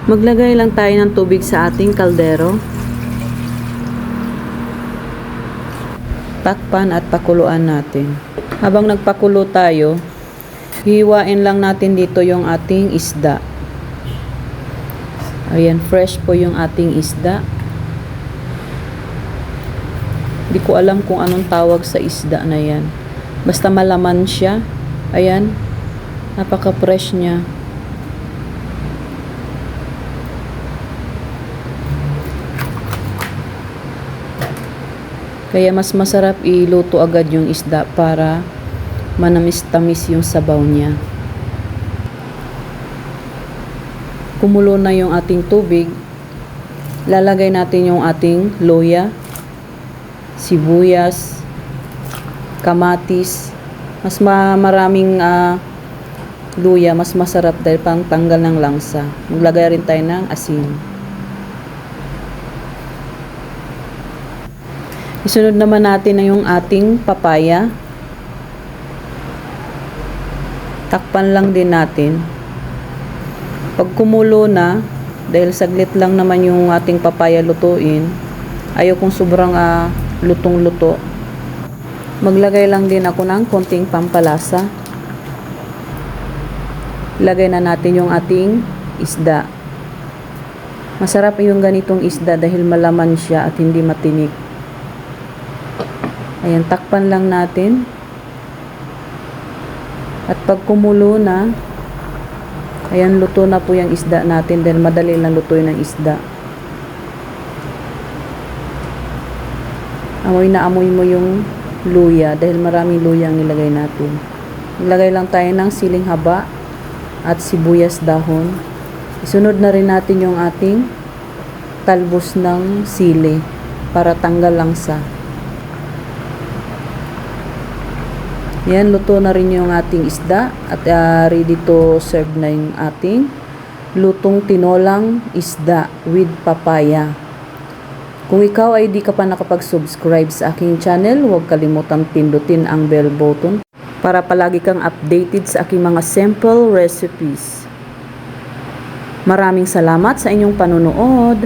Maglagay lang tayo ng tubig sa ating kaldero. Takpan at pakuluan natin. Habang nagpakulo tayo, hiwain lang natin dito yung ating isda. Ayan, fresh po yung ating isda. Hindi ko alam kung anong tawag sa isda na yan. Basta malaman siya. Ayan, napaka-fresh niya. Kaya mas masarap iluto agad yung isda para manamis-tamis yung sabaw niya. Kumulo na yung ating tubig. Lalagay natin yung ating luya, sibuyas, kamatis. Mas maraming luya, mas masarap dahil pang tanggal ng langsa. Maglagay rin tayo ng asin. Isunod naman natin na yung ating papaya. Takpan lang din natin. Pag kumulo na, dahil saglit lang naman yung ating papaya lutuin, ayaw kong sobrang lutong-luto. Maglagay lang din ako ng konting pampalasa. Lagay na natin yung ating isda. Masarap yung ganitong isda dahil malaman siya at hindi matinik. Ayan, takpan lang natin. At pag kumulo na, ayan, luto na po yung isda natin dahil madali lang lutuin ng isda. Amoy na amoy mo yung luya dahil maraming luya ang nilagay natin. Ilagay lang tayo ng siling haba at sibuyas dahon. Isunod na rin natin yung ating talbos ng sili para tanggal langsa. Yan, luto na rin yung ating isda at ready to serve na yung ating lutong tinolang isda with papaya. Kung ikaw ay di ka pa nakapag-subscribe sa aking channel, huwag kalimutang pindutin ang bell button para palagi kang updated sa aking mga simple recipes. Maraming salamat sa inyong panonood.